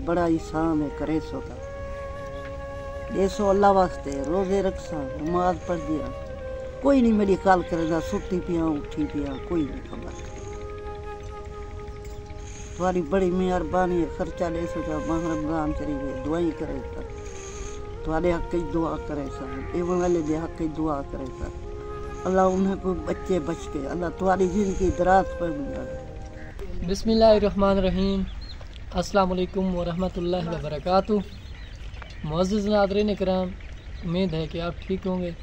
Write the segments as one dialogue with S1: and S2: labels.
S1: बड़ा ईसान है करे सोता ये सो अल्लाह वास्ते रोजे रखसा नमाज पढ़ दिया कोई नहीं मेरी काल करेगा सुती पिया उठी पिया कोई नहीं खबर तुम्हारी बड़ी मेहरबानी है खर्चा ले सोचा माह रमजान चली गए दुआई करे सर तुम्हारे हक की दुआ करे सर एवं वाले दे हक की दुआ करे सर अल्लाह उन्हें को बच्चे बच के अल्लाह तुम्हारी जिंदगी दराज पर मिला।
S2: बिस्मिल्लाहिर्रहमानिर्रहीम। अस्सलाम वालेकुम व रहमतुल्लाहि व बरकातुहू। मुअज़्ज़िज़ नाज़रीन इकराम, उम्मीद है कि आप ठीक होंगे।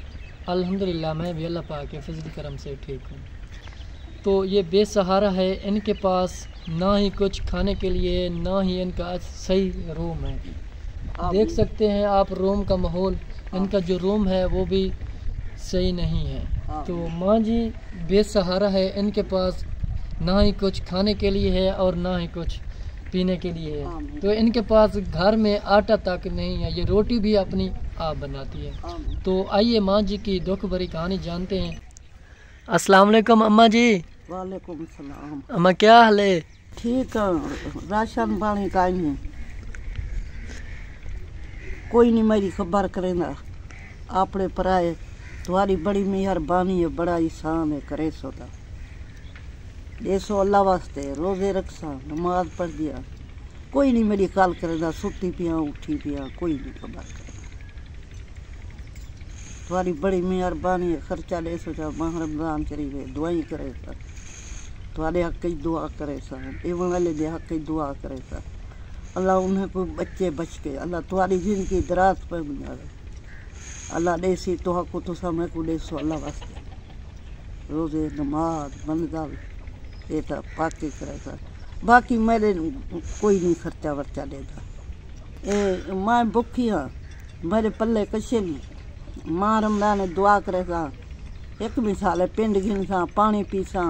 S2: अल्हम्दुलिल्लाह मैं भी अल्लाह पाक के फज़ल करम से ठीक हूँ। तो ये बेसहारा है, इनके पास ना ही कुछ खाने के लिए ना ही इनका सही रूम है। देख सकते हैं आप रूम का माहौल, इनका जो रूम है वो भी सही नहीं है। तो माँ जी बेसहारा है, इनके पास ना ही कुछ खाने के लिए है और ना ही कुछ पीने के लिए है। तो इनके पास घर में आटा तक नहीं है, ये रोटी भी अपनी आप बनाती है। तो आइए माँ जी की दुख भरी कहानी जानते हैं। अस्सलाम वालेकुम अम्मा जी।
S1: वालेकुम सलाम।
S2: अम्मा क्या हाल है?
S1: ठीक है, राशन पानी का नहीं कोई नहीं मेरी खबर करेगा आपने पराए तुम्हारी बड़ी मेहरबानी है बड़ा ईसान है करे सोता ये सो अल्लाह वास्ते रोजे रखसा नमाज पढ़ दिया कोई नहीं मेरी काल करेगा सुती पिया उठी पिया कोई नहीं खबर करेगा तुम्हारी बड़ी मेहरबानी है खर्चा ले सोचा माह रमजान चली गए दुआई करे सर तुम्हारे हक की दुआ करे सर एवं वाले दे हक की दुआ करे सर अल्लाह उन्हें को बच्चे बच के अल्लाह तुम्हारी जिंदगी दराज पर मिला अल्लाह देसी तो हक तो समय को देसो अल्लाह वास्ते रोजे नमाज बंदगाल ये तो पाकी करे सर बाकी मेरे कोई नहीं खर्चा वर्चा देता ए मैं भुखी हाँ मेरे पल्ले कशे नहीं माँ रमदान ने दुआ करे सा एक मिसाल है पिंड घिन सा पानी पीसा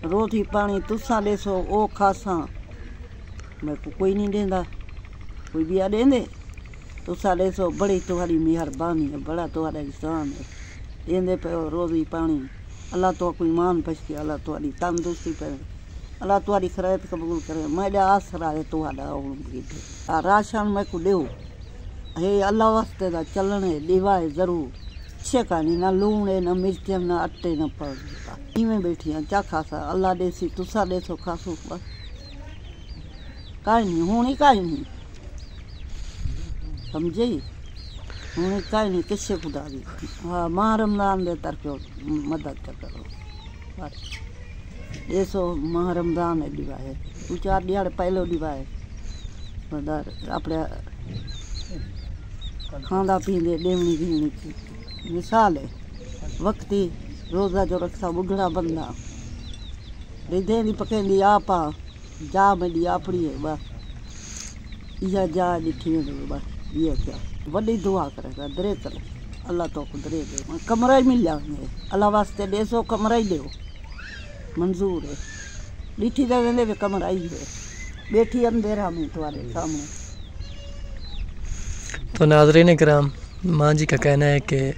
S1: रोटी पानी तुसा देसो ओ खासा मैं को कोई नहीं देंदा कोई भी आ देंदे तुसा देसो बड़ी तुम्हारी मेहरबानी है बड़ा तुम्हारा एहसान है देंदे पे रोटी पानी अल्लाह तो कोई मान पछ के अल्लाह तुम्हारी तंदुरुस्ती पे अल्लाह तुम्हारी खैरियत कबूल करे मेरा आसरा है तुम्हारा राशन मैं को देव हे अल्लाह वास्ते दा चलने दीवाए जरूर छे कानी ना लूण है ना मिर्च ना अट्टे ना पड़ इवें बैठी हैं चा खासा अल्लाह देसी तुसा देसो खासो बस काई नहीं होनी काई नहीं समझे होनी काई नहीं किससे खुदा दी हाँ माह रमजान दे तरफो मदद करो बस ये सो माह रमजान है दिवाए तू 4 दिहाड़े पहले दिवाए अपने खांदा पींदे देवनी घिनी की मिसाल है वक्ती रोज़ा जो रखसा बुढ़ड़ा बंदा रिधे दी पकेंदी आपा जा मेरी आपड़ी है बस इहा जा ॾिठी वेंदी बस ये क्या वॾी दुआ करेगा दरे करे अल्लाह तो को दरे दे कमरा ही मिल जाएंगे अल्लाह वास्ते देसो कमरा ही दो मंजूर है ॾिठी तो वेंदे वे कमरा ही है बैठी अंधेरा में तुम्हारे सामने।
S2: तो नाज़रीन इकराम, माँ जी का कहना है कि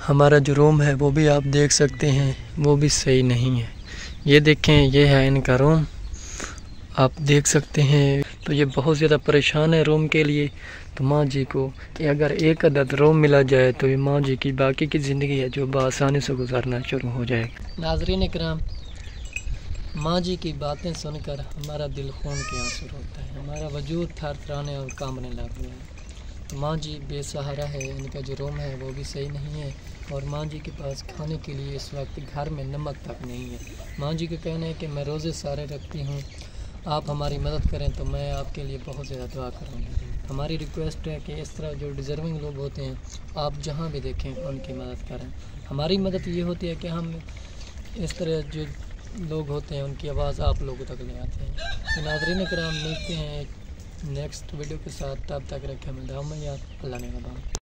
S2: हमारा जो रूम है वो भी आप देख सकते हैं वो भी सही नहीं है। ये देखें, ये है इनका रूम, आप देख सकते हैं। तो ये बहुत ज़्यादा परेशान है रूम के लिए। तो माँ जी को अगर एक अदद रूम मिला जाए तो ये माँ जी की बाकी की ज़िंदगी है जो बआसानी से गुजारना शुरू हो जाएगी। नाज़रीन इकराम, माँ जी की बातें सुनकर हमारा दिल खून के आंसू रोता है, हमारा वजूद थरथराने और कांपने लग गया है। तो माँ जी बेसहारा है, इनका जो रूम है वो भी सही नहीं है और माँ जी के पास खाने के लिए इस वक्त घर में नमक तक नहीं है। माँ जी का कहना है कि मैं रोज़े सारे रखती हूँ, आप हमारी मदद करें तो मैं आपके लिए बहुत ज़्यादा दुआ करूँगी। हमारी रिक्वेस्ट है कि इस तरह जो डिज़र्विंग लोग होते हैं आप जहाँ भी देखें उनकी मदद करें। हमारी मदद ये होती है कि हम इस तरह जो लोग होते हैं उनकी आवाज़ आप लोगों तक ले आते हैं। तो नाज़रीन इकराम, मिलते हैं नेक्स्ट वीडियो के साथ, तब तक रखें हमें दुआ में याद। अल्लाह ने